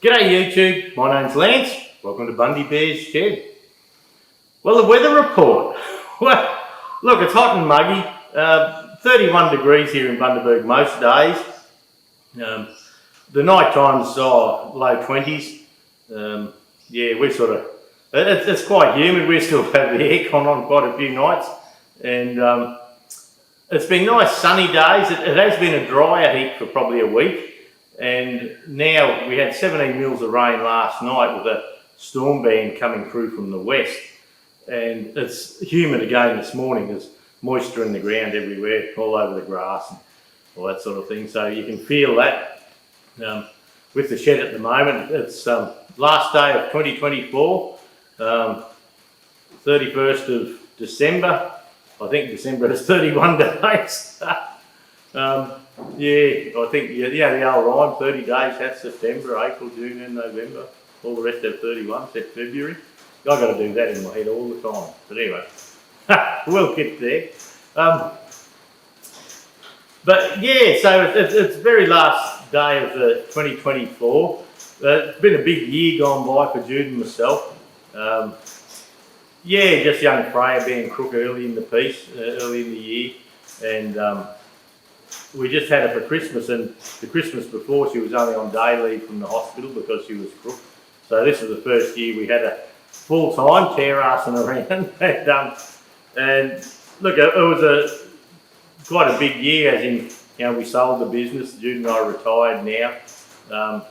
G'day YouTube, my name's Lance. Welcome to Bundy Bear's Shed. Well, the weather report. Well, look, it's hot and muggy. 31 degrees here in Bundaberg most days. The night times are low 20s. We're sort of, it's quite humid. We still have the aircon on quite a few nights. And it's been nice sunny days. It has been a drier heat for probably a week. And now we had 17 mils of rain last night with a storm band coming through from the west. And it's humid again this morning. There's moisture in the ground everywhere, all over the grass and all that sort of thing. So you can feel that with the shed at the moment. It's last day of 2024, 31st of December. I think December has 31 days. I think the old rhyme, 30 days, that's September, April, June and November. All the rest have 31, except February. I've got to do that in my head all the time. But anyway, we'll get there. So it's the very last day of 2024. It's been a big year gone by for Jude and myself. Just young Freya being crook early in the piece, early in the year. And we just had her for Christmas, and the Christmas before she was only on day leave from the hospital because she was crook. So this is the first year we had her full time, tear-assing around. And look, it was quite a big year, as in, we sold the business. Jude and I are retired now. I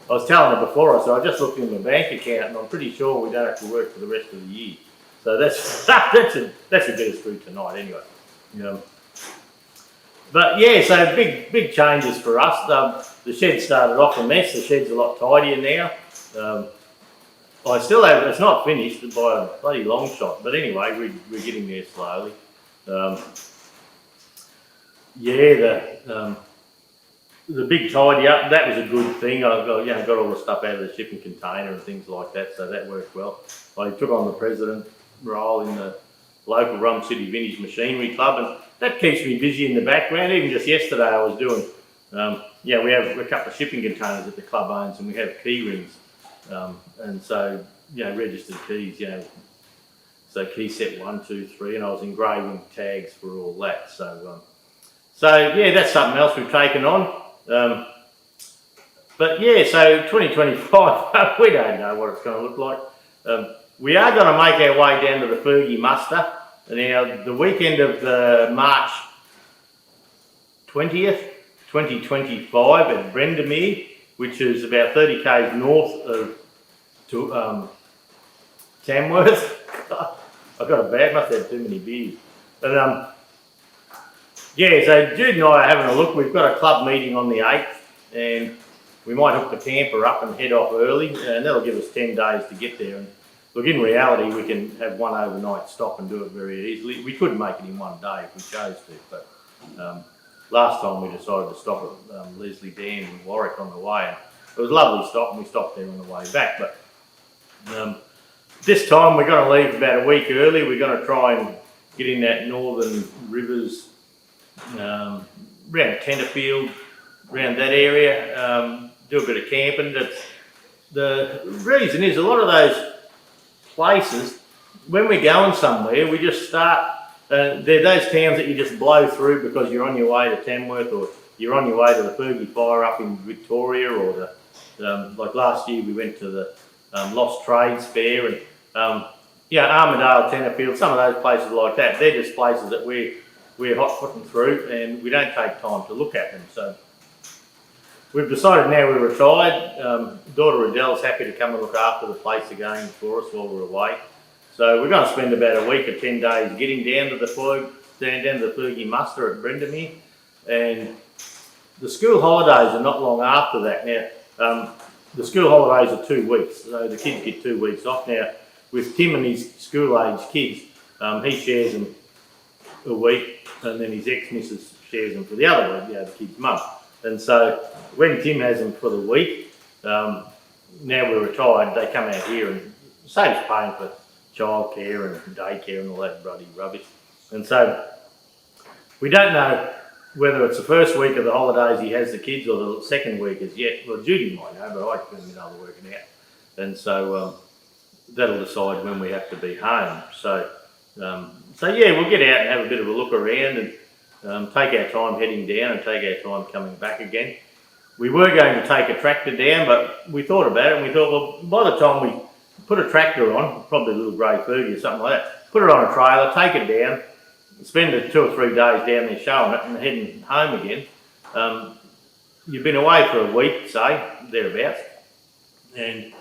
was telling her before, I just looked in my bank account and I'm pretty sure we don't have to work for the rest of the year. So that's a bit of through tonight anyway. So big changes for us. The shed started off a mess. The shed's a lot tidier now. I still have, it's not finished by a bloody long shot, but anyway, we're getting there slowly. The big tidy up, that was a good thing. I got all the stuff out of the shipping container and things like that, so that worked well. I took on the president role in the local Rum City Vintage Machinery Club, and that keeps me busy in the background. Even just yesterday I was doing, we have a couple of shipping containers that the club owns, and we have key rings. And so, registered keys, so key set 1, 2, 3, and I was engraving tags for all that. So that's something else we've taken on. So 2025, we don't know what it's going to look like. We are going to make our way down to the Fergie muster. Now, the weekend of the March 20th, 2025 at Bundy, which is about 30 k's north of Tamworth. I've got must have too many beers. But so Jude and I are having a look. We've got a club meeting on the 8th, and we might hook the camper up and head off early, and that'll give us 10 days to get there. And look, in reality, we can have one overnight stop and do it very easily. We could make it in one day if we chose to, but last time we decided to stop at Leslie Dam in Warwick on the way. And it was a lovely stop, and we stopped there on the way back. But this time we're going to leave about a week early. We're going to try and get in that Northern Rivers, around Tenterfield, around that area, do a bit of camping. The reason is a lot of those places, when we're going somewhere, we just start, they're those towns that you just blow through because you're on your way to Tamworth, or you're on your way to the Fergie Fire up in Victoria, or like last year we went to the Lost Trades Fair, and Armidale, Tenterfield, some of those places like that. They're just places that we're hot-footing through, and we don't take time to look at them. So we've decided now we're retired. Daughter Adele's happy to come and look after the place again for us while we're away. So we're going to spend about a week or 10 days getting down to the Fergie muster at Bundy, and the school holidays are not long after that. Now, the school holidays are 2 weeks, so the kids get 2 weeks off. Now, with Tim and his school-age kids, he shares them a week, and then his ex-missus shares them for the other week, the kid's mum. And so when Tim has them for the week, now we're retired, they come out here and saves paying for childcare and daycare and all that bloody rubbish. And so we don't know whether it's the first week of the holidays he has the kids or the second week is yet. Well, Judy might know, but I couldn't be able to work it out. And so that'll decide when we have to be home. So yeah, we'll get out and have a bit of a look around and take our time heading down and take our time coming back again. We were going to take a tractor down, but we thought about it and we thought, well, by the time we put a tractor on, probably a little grey Fergie or something like that, put it on a trailer, take it down, spend 2 or 3 days down there showing it and heading home again. You've been away for a week, say, thereabouts, and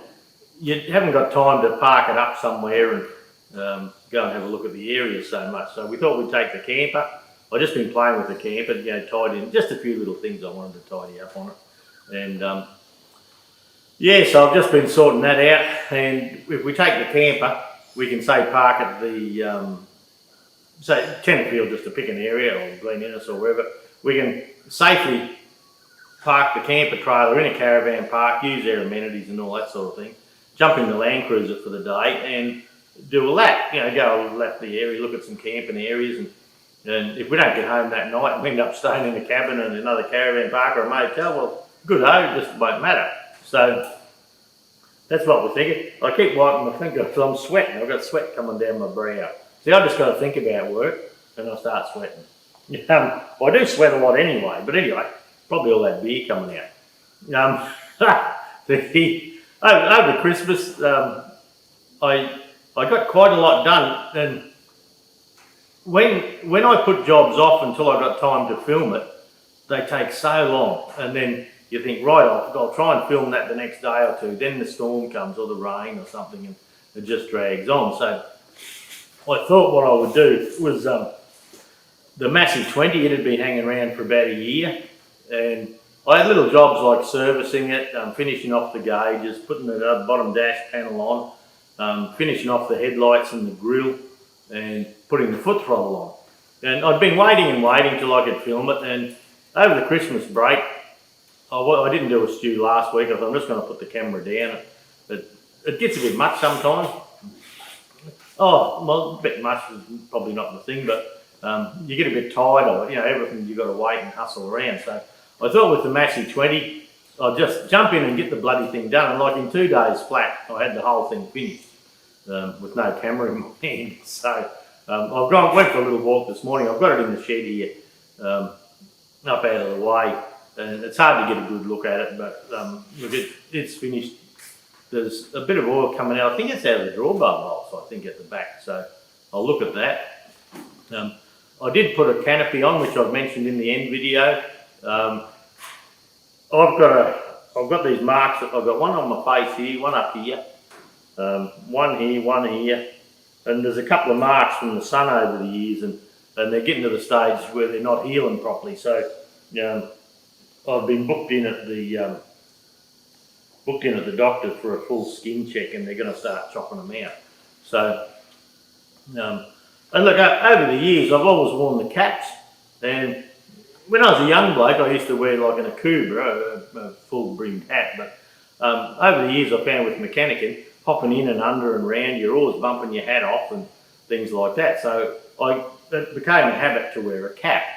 you haven't got time to park it up somewhere and go and have a look at the area so much. So we thought we'd take the camper. I've just been playing with the camper, tied in just a few little things I wanted to tidy up on it. And so I've just been sorting that out. And if we take the camper, we can say park at the say Tenterfield, just to pick an area, or Glen Innes or wherever. We can safely park the camper trailer in a caravan park, use their amenities and all that sort of thing. Jump in the Land Cruiser for the day and do all that. Go lap the area, look at some camping areas, and if we don't get home that night and we end up staying in a cabin in another caravan park or a motel, well, good it just won't matter. So that's what we're thinking. I keep wiping my finger because I'm sweating. I've got sweat coming down my brow. See, I just got to think about work and I start sweating. I do sweat a lot anyway, but anyway, probably all that beer coming out. Over Christmas, I got quite a lot done, and when I put jobs off until I got time to film it, they take so long, and then you think, right, I'll try and film that the next day or two, then the storm comes or the rain or something and it just drags on. So I thought what I would do was the Massey 20, it had been hanging around for about a year, and I had little jobs like servicing it, finishing off the gauges, putting the bottom dash panel on, finishing off the headlights and the grille, and putting the foot throttle on. And I'd been waiting till I could film it, and over the Christmas break, I didn't do a stew last week. I thought I'm just going to put the camera down. It gets a bit much sometimes. A bit much is probably not the thing, but you get a bit tired of it. Everything you've got to wait and hustle around. So I thought with the Massey 20, I'll just jump in and get the bloody thing done. And like in 2 days flat, I had the whole thing finished with no camera in my hand. So went for a little walk this morning. I've got it in the shed here, up out of the way. And it's hard to get a good look at it, but look, it's finished. There's a bit of oil coming out. I think it's out of the drawbar bolts, I think, at the back. So I'll look at that. I did put a canopy on, which I've mentioned in the end video. I've got these marks. I've got one on my face here, one up here, one here, and there's a couple of marks from the sun over the years, and they're getting to the stage where they're not healing properly. So I've been booked in at the doctor for a full skin check, and they're going to start chopping them out. So, and look, over the years, I've always worn the caps, and when I was a young bloke, I used to wear like an Akubra, a full brimmed hat, but over the years I found with mechanicking, hopping in and under and round, you're always bumping your hat off and things like that. So it became a habit to wear a cap,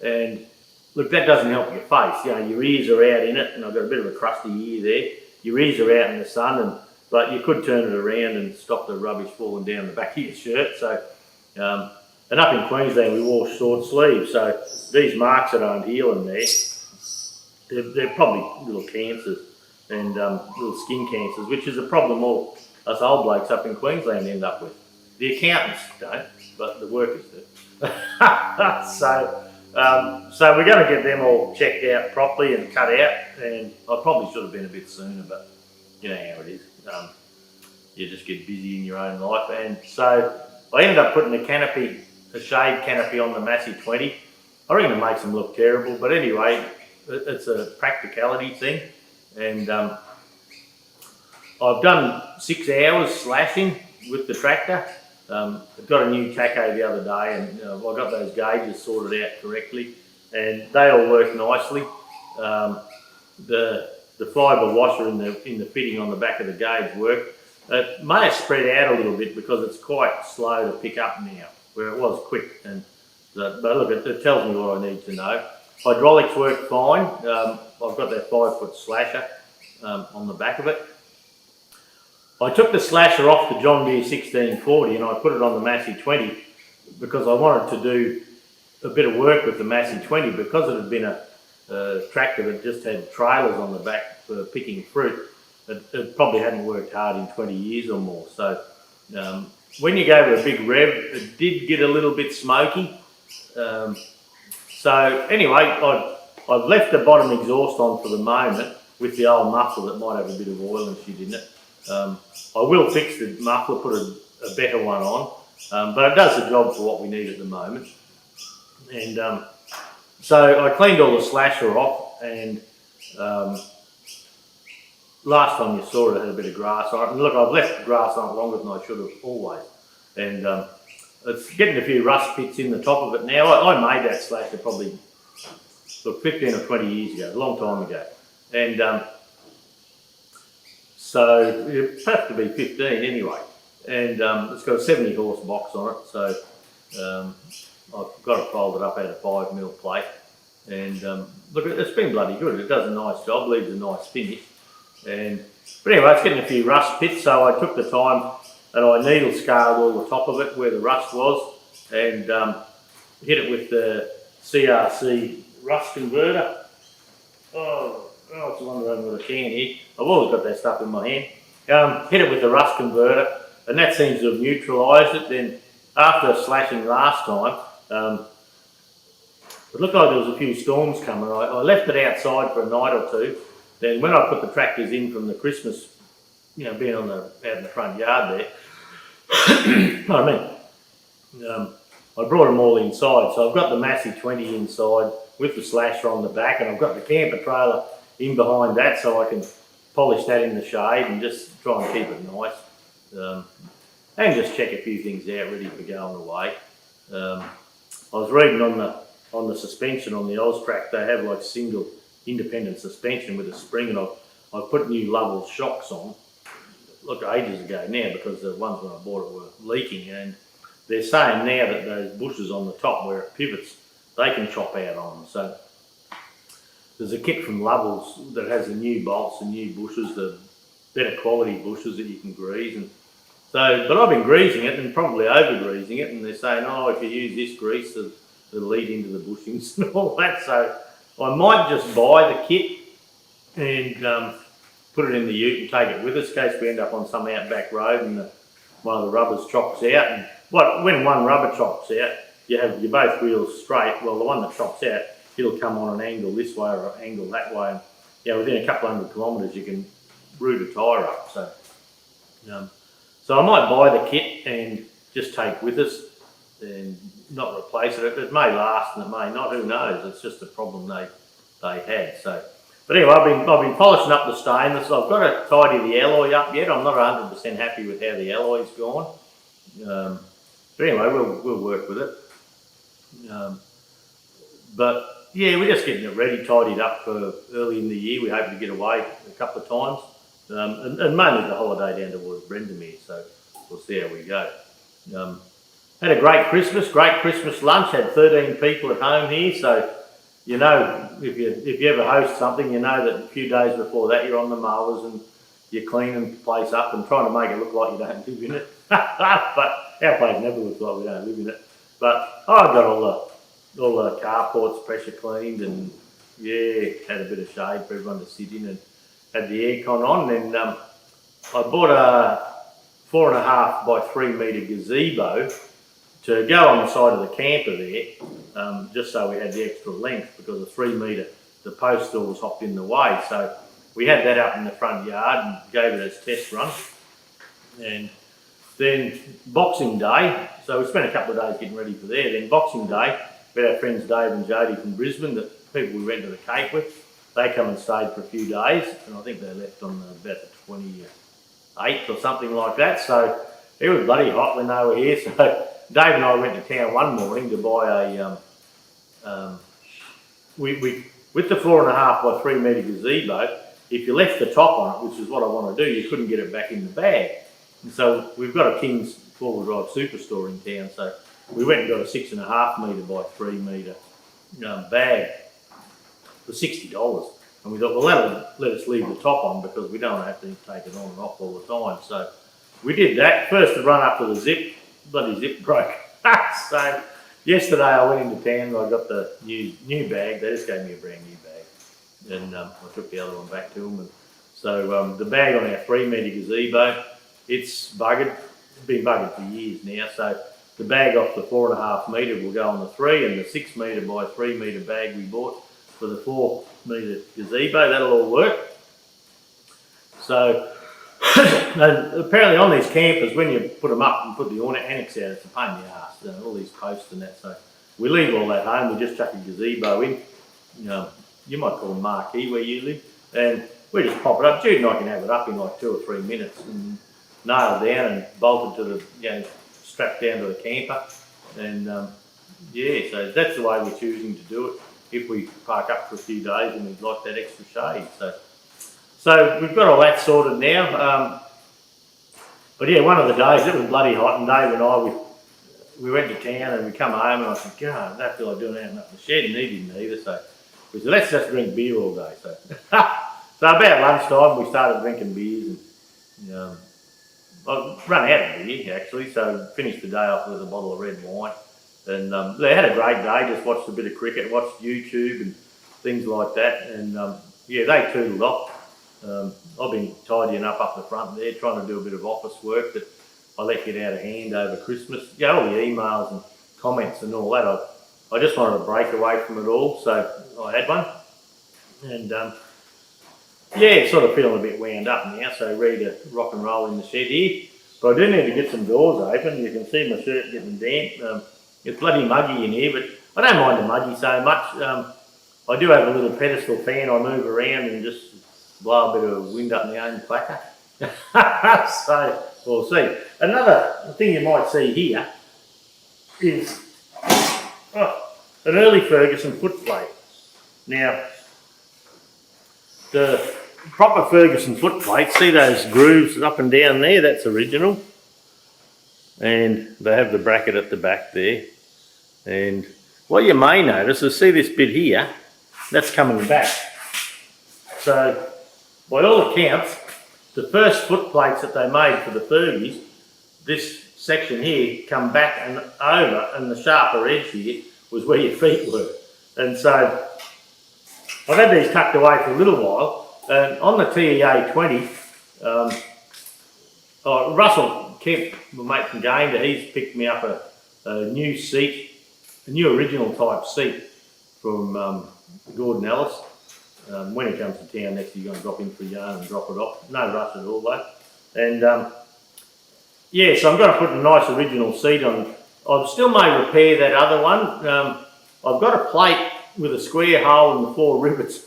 and look, that doesn't help your face. Your ears are out in it, and I've got a bit of a crusty ear there. Your ears are out in the sun, but you could turn it around and stop the rubbish falling down the back of your shirt. So, and up in Queensland, we wore short sleeves, so these marks that aren't healing there, they're probably little cancers and little skin cancers, which is a problem all us old blokes up in Queensland end up with. The accountants don't, but the workers do. So we're going to get them all checked out properly and cut out, and I probably should have been a bit sooner, but you know how it is. You just get busy in your own life, and so I ended up putting a shade canopy on the Massey 20. I reckon it makes them look terrible, but anyway, it's a practicality thing, and I've done 6 hours slashing with the tractor. I got a new tacho the other day, and I got those gauges sorted out correctly, and they all work nicely. The fibre washer in the fitting on the back of the gauge worked. It may have spread out a little bit because it's quite slow to pick up now, where it was quick. But look, it tells me what I need to know. Hydraulics work fine. I've got that 5-foot slasher on the back of it. I took the slasher off the John Deere 1640 and I put it on the Massey 20 because I wanted to do a bit of work with the Massey 20 because it had been a tractor that just had trailers on the back for picking fruit. It probably hadn't worked hard in 20 years or more. So when you go to a big rev, it did get a little bit smoky. So anyway, I've left the bottom exhaust on for the moment with the old muffler that might have a bit of oil and shit in it. I will fix the muffler, put a better one on, but it does the job for what we need at the moment. And so I cleaned all the slasher off, and last time you saw it, it had a bit of grass on it. And look, I've left the grass on it longer than I should have always. And it's getting a few rust pits in the top of it now. I made that slasher probably 15 or 20 years ago, a long time ago. And so it has to be 15 anyway. And it's got a 70 horse box on it. So I've got it folded up out of 5mm plate. And look, it's been bloody good. It does a nice job, leaves a nice finish. But anyway, it's getting a few rust pits, so I took the time and I needle scarred all the top of it where the rust was, and hit it with the CRC rust converter. Oh, it's the one that I've got a can here. I've always got that stuff in my hand. Hit it with the rust converter, and that seems to have neutralised it. Then after slashing last time, it looked like there was a few storms coming. I left it outside for a night or two. Then when I put the tractors in from the Christmas, being out in the front yard there, I brought them all inside. So I've got the Massey 20 inside with the slasher on the back, and I've got the camper trailer in behind that, so I can polish that in the shade and just try and keep it nice. And just check a few things out ready for going away. I was reading on the suspension on the Austrac, they have like single independent suspension with a spring, and I've put new Lovell shocks on, look, ages ago now, because the ones when I bought it were leaking, and they're saying now that those bushes on the top where it pivots, they can chop out on them. So there's a kit from Lovell's that has the new bolts and new bushes, the better quality bushes that you can grease. And so, but I've been greasing it and probably over greasing it, and they're saying, oh, if you use this grease, it'll lead into the bushings and all that. So I might just buy the kit and put it in the ute and take it with us in case we end up on some outback road and one of the rubbers chops out. And when one rubber chops out, you have your both wheels straight. Well, the one that chops out, it'll come on an angle this way or an angle that way. And within a couple 100 kilometres, you can root a tyre up. So I might buy the kit and just take with us and not replace it. It may last and it may not, who knows? It's just a problem they had. So, but anyway, I've been polishing up the stainless. I've got to tidy the alloy up yet. I'm not 100% happy with how the alloy's gone. But anyway, we'll work with it. But yeah, we're just getting it ready, tidied up for early in the year. We hope to get away a couple of times. And mainly the holiday down towards Brendermere, so we'll see how we go. Had a great Christmas lunch, had 13 people at home here, so if you ever host something, you know that a few days before that you're on the mowers and you're cleaning the place up and trying to make it look like you don't live in it. But our place never looks like we don't live in it. But I got all the carports pressure cleaned, and yeah, had a bit of shade for everyone to sit in, and had the aircon on. And I bought a 4.5 by 3 metre gazebo to go on the side of the camper there, just so we had the extra length, because the 3 metre, the post doors hopped in the way. So we had that up in the front yard and gave it its test run. And then Boxing Day, so we spent a couple of days getting ready for there. Then Boxing Day, we had our friends Dave and Jody from Brisbane, the people we went to the Cape with. They come and stayed for a few days, and I think they left on about the 28th or something like that. So it was bloody hot when they were here. So Dave and I went to town one morning to buy with the 4.5 by 3 metre gazebo. If you left the top on it, which is what I want to do, you couldn't get it back in the bag. And so we've got a King's 4-wheel drive superstore in town. So we went and got a 6.5 metre by 3 metre bag. for $60. And we thought, well, let us leave the top on because we don't have to take it on and off all the time. So we did that. First run up to the zip, bloody zip broke. So yesterday I went into town and I got the new bag. They just gave me a brand new bag. And I took the other one back to them. And so the bag on our 3 metre gazebo, it's buggered. It's been buggered for years now. So the bag off the 4.5 metre will go on the 3, and the 6 metre by 3 metre bag we bought for the 4 metre gazebo, that'll all work. So apparently on these campers, when you put them up and put the annex out, it's a pain in the arse, all these posts and that. So we leave all that home, we just chuck a gazebo in. You might call them marquee where you live, and we just pop it up. Jude and I can have it up in like 2 or 3 minutes and nail it down and bolt it to the, strapped down to the camper. And yeah, so that's the way we're choosing to do it if we park up for a few days and we'd like that extra shade. So we've got all that sorted now. But yeah, one of the days, it was bloody hot, and Dave and I, we went to town and we come home and I said, God, I don't feel like doing anything up in the shed, and he didn't either. So we said, let's just drink beer all day. So, so about lunchtime we started drinking beers, and I run out of beer actually, so finished the day off with a bottle of red wine. And they had a great day, just watched a bit of cricket, watched YouTube and things like that. And yeah, they tootled off. I've been tidying up the front there, trying to do a bit of office work that I let get out of hand over Christmas. Yeah, all the emails and comments and all that. I just wanted to break away from it all, so I had one. And yeah, sort of feeling a bit wound up now, so ready to rock and roll in the shed here. But I do need to get some doors open. You can see my shirt getting damp. It's bloody muggy in here, but I don't mind the muggy so much. I do have a little pedestal fan I move around and just blow a bit of wind up my own clacker. So we'll see. Another thing you might see here is an early Ferguson footplate. Now, the proper Ferguson footplate, see those grooves up and down there? That's original. And they have the bracket at the back there. And what you may notice is, see this bit here, that's coming back. So by all accounts, the first foot plates that they made for the Fergies, this section here come back and over, and the sharper edge here was where your feet were. And so I've had these tucked away for a little while, and on the TEA 20, Russell Kemp, my mate from Gander, he's picked me up a new seat, a new original type seat from Gordon Ellis. When he comes to town next, he's going to drop in for a yarn and drop it off. No rush at all though. And yeah, so I'm going to put a nice original seat on. I still may repair that other one. I've got a plate with a square hole and the 4 rivets.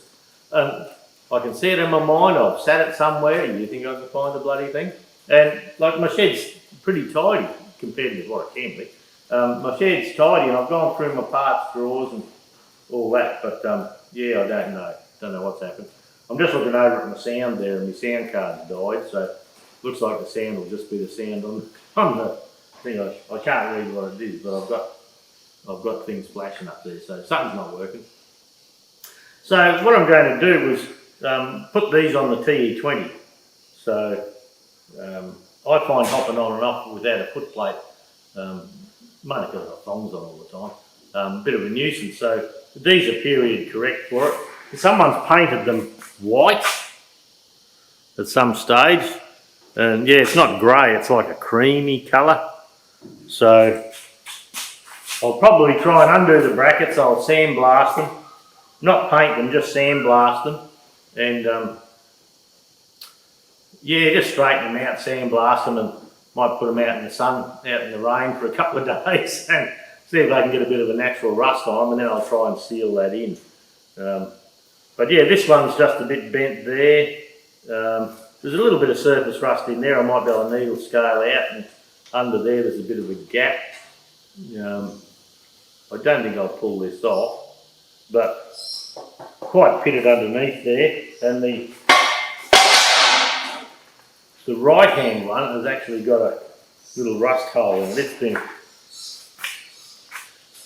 I can see it in my mind. I've sat it somewhere. You think I can find the bloody thing? And like, my shed's pretty tidy compared to what it can be. My shed's tidy, and I've gone through my parts drawers and all that. But yeah, I don't know. Don't know what's happened. I'm just looking over at my sound there, and my sound card's died, so looks like the sound will just be the sound on the thing. I can't read what it is, but I've got things flashing up there, so something's not working. So what I'm going to do is put these on the TE20. So I find hopping on and off without a foot plate, mainly because I've got thongs on all the time, a bit of a nuisance. So these are period correct for it. Someone's painted them white at some stage, and yeah, it's not grey, it's like a creamy colour. So I'll probably try and undo the brackets. I'll sandblast them, not paint them, just sandblast them, and yeah, just straighten them out, sandblast them, and might put them out in the sun, out in the rain for a couple of days and see if I can get a bit of a natural rust on them, and then I'll try and seal that in. But yeah, this one's just a bit bent there. There's a little bit of surface rust in there. I might be able to needle scale out, and under there's a bit of a gap. I don't think I'll pull this off, but quite pitted underneath there. And the right hand one has actually got a little rust hole in it.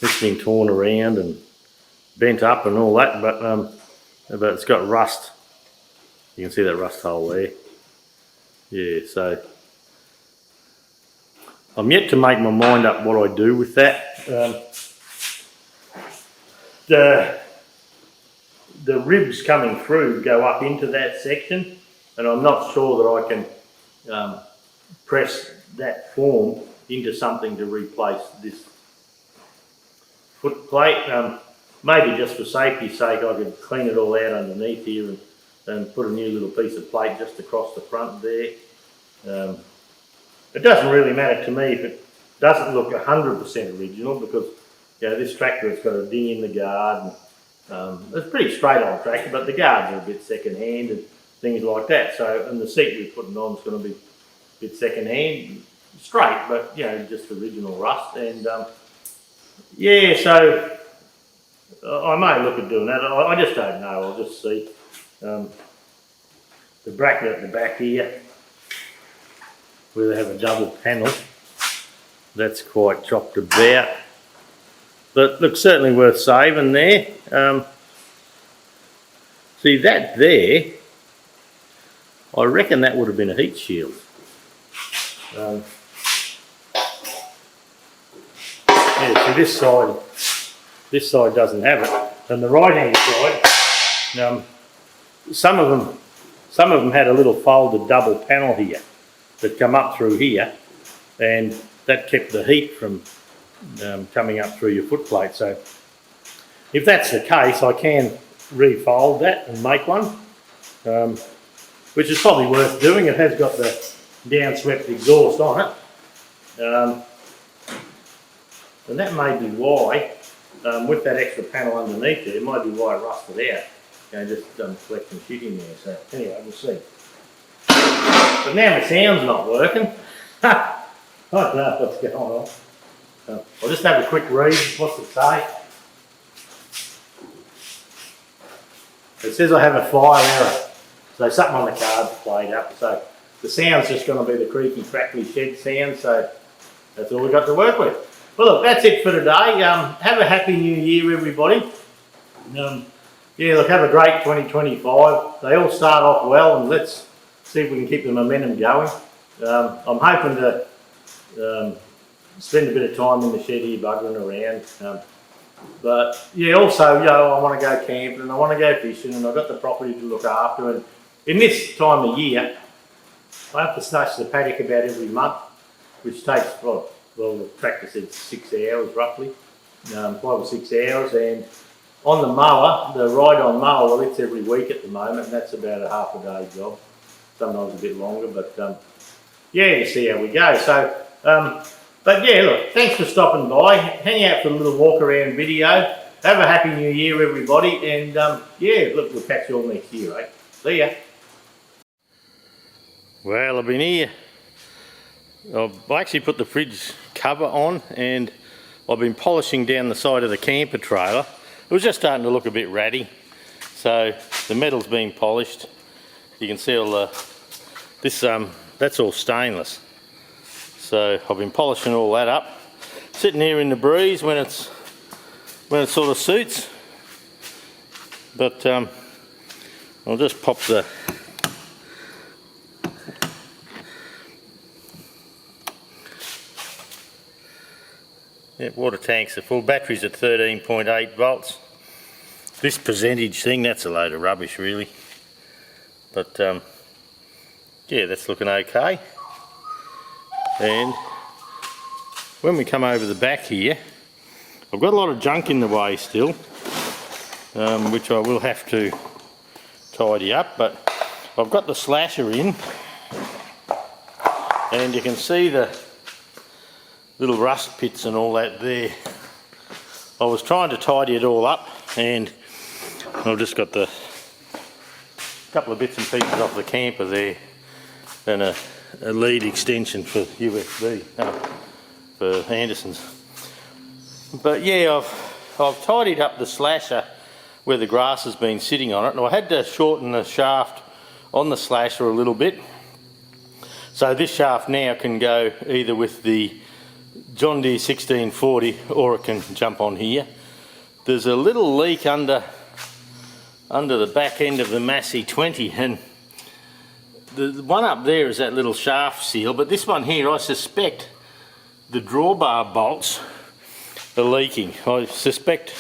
It's been torn around and bent up and all that, but but it's got rust. You can see that rust hole there. Yeah, so I'm yet to make my mind up what I do with that. The ribs coming through go up into that section, and I'm not sure that I can press that form into something to replace this foot plate. Maybe just for safety's sake I could clean it all out underneath here and put a new little piece of plate just across the front there. It doesn't really matter to me if it doesn't look 100% original, because this tractor has got a ding in the guard, and it's a pretty straight on tractor, but the guards are a bit second hand and things like that. So, and the seat we're putting on is going to be a bit second hand, straight, but just original rust. And yeah, so I may look at doing that. I just don't know. I'll just see. The bracket at the back here, where they have a double panel, that's quite chopped about, but looks certainly worth saving there. See that there, I reckon that would have been a heat shield. Yeah, see this side doesn't have it, and the right hand side, some of them had a little folded double panel here that come up through here, and that kept the heat from coming up through your foot plate. So if that's the case, I can refold that and make one, which is probably worth doing. It has got the downswept exhaust on it, and that may be why, with that extra panel underneath there, it might be why it rusted out. Just collecting shit in there. So anyway, we'll see. But now my sound's not working. I don't know what's going on. I'll just have a quick read. What's it say? It says I have a fire error. So something on the card's played up. So the sound's just going to be the creaky, crackly shed sound. So that's all we've got to work with. Well, look, that's it for today. Have a happy new year, everybody. Yeah, look, have a great 2025. They all start off well, and let's see if we can keep the momentum going. I'm hoping to spend a bit of time in the shed here buggering around. But yeah, also, I want to go camping and I want to go fishing, and I've got the property to look after. And in this time of year, I have to snatch the paddock about every month, which takes, well, the tractor said 6 hours roughly, 5 or 6 hours. And on the mower, the ride-on mower, well, it's every week at the moment, and that's about a half a day job, sometimes a bit longer, but yeah, you see how we go. So, but yeah, look, thanks for stopping by. Hang out for a little walk-around video. Have a happy new year, everybody, and yeah, look, we'll catch you all next year, right? See ya. Well, I've been here. I've actually put the fridge cover on, and I've been polishing down the side of the camper trailer. It was just starting to look a bit ratty, so the metal's been polished. You can see all the that's all stainless. So I've been polishing all that up, sitting here in the breeze when it sort of suits. But I'll just pop the water tanks are full. Batteries at 13.8 volts. This percentage thing, that's a load of rubbish really. But yeah, that's looking okay. And when we come over the back here, I've got a lot of junk in the way still, which I will have to tidy up, but I've got the slasher in, and you can see the little rust pits and all that there. I was trying to tidy it all up, and I've just got the couple of bits and pieces off the camper there, and a lead extension for USB, for Anderson's. But yeah, I've tidied up the slasher where the grass has been sitting on it, and I had to shorten the shaft on the slasher a little bit. So this shaft now can go either with the John Deere 1640 or it can jump on here. There's a little leak under under the back end of the Massey 20, and the one up there is that little shaft seal, but this one here, I suspect the drawbar bolts are leaking. I suspect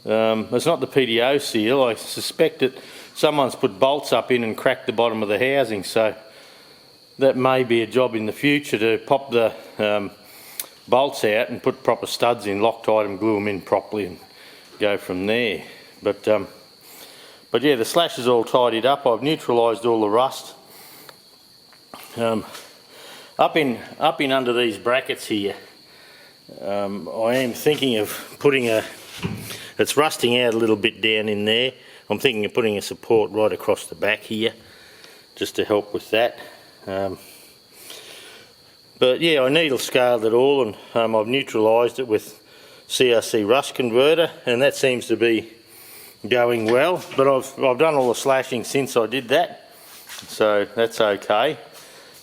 it's not the PDO seal. I suspect that someone's put bolts up in and cracked the bottom of the housing, so that may be a job in the future to pop the bolts out and put proper studs in, Loctite them, glue them in properly and go from there. But yeah, the slash is all tidied up. I've neutralised all the rust. Up in under these brackets here, I am thinking of putting it's rusting out a little bit down in there. I'm thinking of putting a support right across the back here, just to help with that. But yeah, I needle scaled it all, and I've neutralised it with CRC rust converter, and that seems to be going well. But I've done all the slashing since I did that, so that's okay.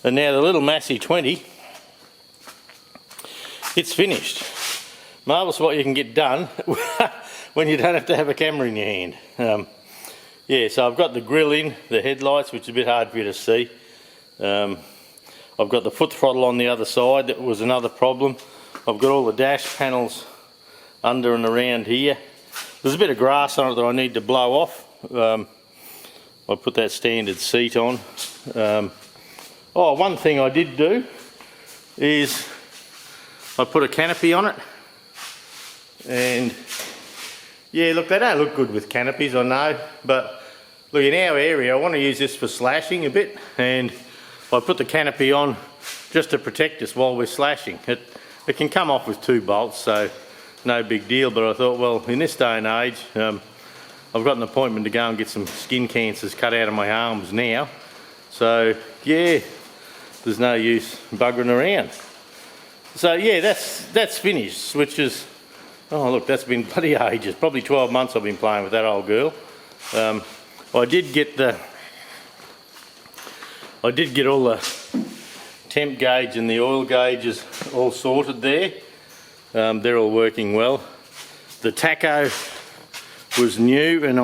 And now the little Massey 20, it's finished. Marvellous what you can get done when you don't have to have a camera in your hand. Yeah, so I've got the grill in, the headlights, which is a bit hard for you to see. I've got the foot throttle on the other side, that was another problem. I've got all the dash panels under and around here. There's a bit of grass on it that I need to blow off. I put that standard seat on. Oh, one thing I did do is I put a canopy on it. And yeah, look, they don't look good with canopies, I know, but look, in our area I want to use this for slashing a bit, and I put the canopy on just to protect us while we're slashing. It can come off with 2 bolts, so no big deal, but I thought, well, in this day and age, I've got an appointment to go and get some skin cancers cut out of my arms now, so yeah, there's no use buggering around. So yeah, that's finished, which is, oh look, that's been bloody ages, probably 12 months I've been playing with that old girl. I did get all the temp gauge and the oil gauges all sorted there. They're all working well. The tacho was new, and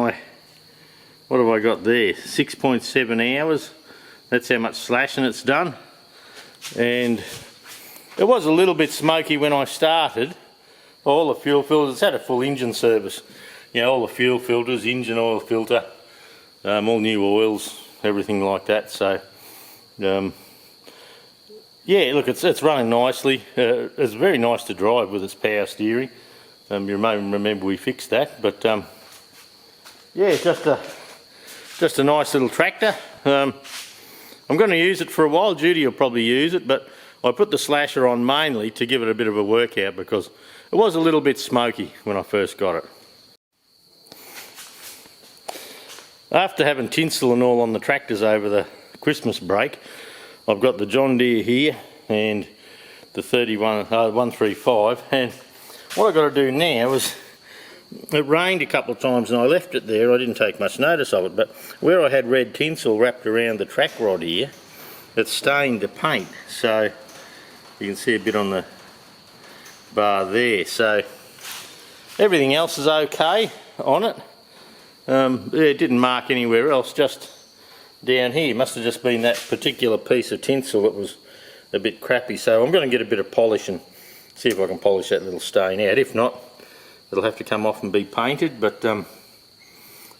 what have I got there? 6.7 hours. That's how much slashing it's done. And it was a little bit smoky when I started. All the fuel filters, it's had a full engine service. You know, all the fuel filters, engine oil filter, all new oils, everything like that. So, yeah, look, it's running nicely. It's very nice to drive with its power steering. You may remember we fixed that, but yeah, it's just a nice little tractor. I'm going to use it for a while. Judy will probably use it, but I put the slasher on mainly to give it a bit of a workout because it was a little bit smoky when I first got it. After having tinsel and all on the tractors over the Christmas break, I've got the John Deere here and the 135, and what I've got to do now is, it rained a couple of times and I left it there. I didn't take much notice of it, but where I had red tinsel wrapped around the track rod here, it stained the paint, so you can see a bit on the bar there. So everything else is okay on it. It didn't mark anywhere else, just down here. Must have just been that particular piece of tinsel that was a bit crappy, so I'm going to get a bit of polish and see if I can polish that little stain out. If not, it'll have to come off and be painted, but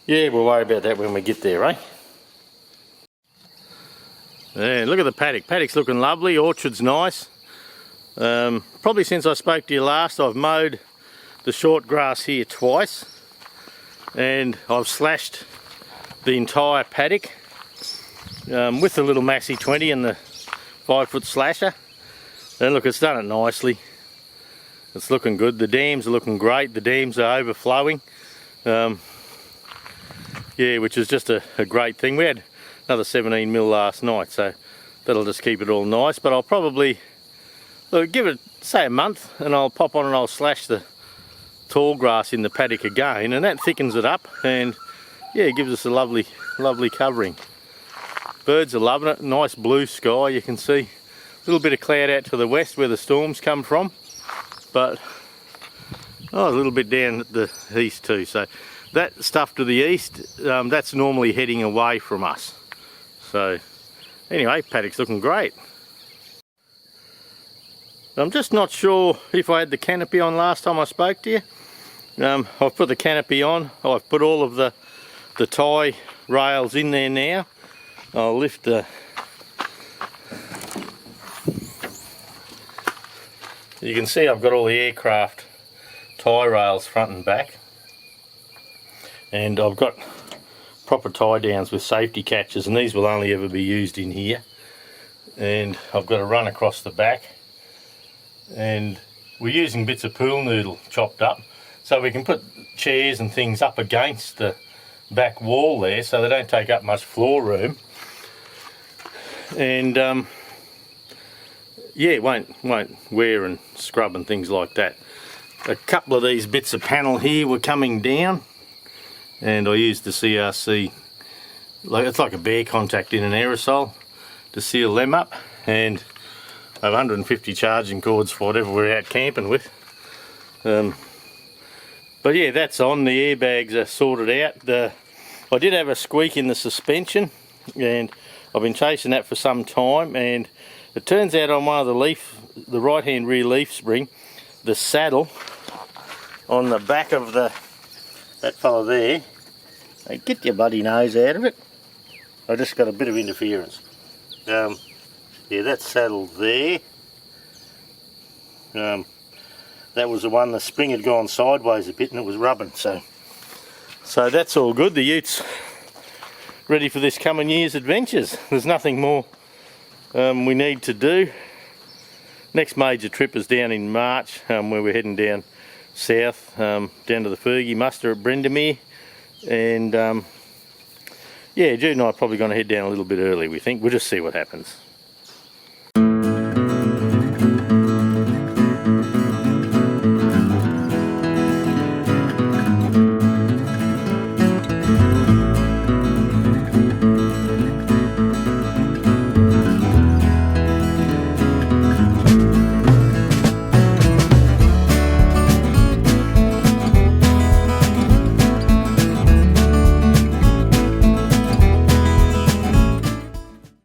yeah, we'll worry about that when we get there, eh? Yeah, look at the paddock. Paddock's looking lovely, orchard's nice. Probably since I spoke to you last, I've mowed the short grass here twice, and I've slashed the entire paddock with the little Massey 20 and the 5-foot slasher. And look, it's done it nicely. It's looking good. The dams are looking great. The dams are overflowing. Yeah, which is just a great thing. We had another 17 mil last night, so that'll just keep it all nice. But I'll probably give it, say, a month, and I'll pop on and I'll slash the tall grass in the paddock again, and that thickens it up, and yeah, it gives us a lovely covering. Birds are loving it. Nice blue sky, you can see a little bit of cloud out to the west where the storms come from, but a little bit down at the east too, so that stuff to the east, that's normally heading away from us. So anyway, paddock's looking great. I'm just not sure if I had the canopy on last time I spoke to you. I've put the canopy on. I've put all of the tie rails in there now. I'll lift the... You can see I've got all the aircraft tie rails front and back. And I've got proper tie downs with safety catches, and these will only ever be used in here. And I've got a run across the back. And we're using bits of pool noodle chopped up, so we can put chairs and things up against the back wall there so they don't take up much floor room. And yeah, it won't wear and scrub and things like that. A couple of these bits of panel here were coming down, and I used the CRC, it's like a bare contact in an aerosol, to seal them up. And I have 150 charging cords for whatever we're out camping with. But yeah, that's on. The airbags are sorted out. I did have a squeak in the suspension, and I've been chasing that for some time, and it turns out on one of the right hand rear leaf spring, the saddle on the back of that fella there, hey, get your bloody nose out of it. I just got a bit of interference. Yeah, that saddle there, that was the one, the spring had gone sideways a bit and it was rubbing, so that's all good. The utes ready for this coming year's adventures. There's nothing more we need to do. Next major trip is down in March, where we're heading down south, down to the Fergie muster at Brendamere, and yeah, Jude and I are probably going to head down a little bit early, we think. We'll just see what happens.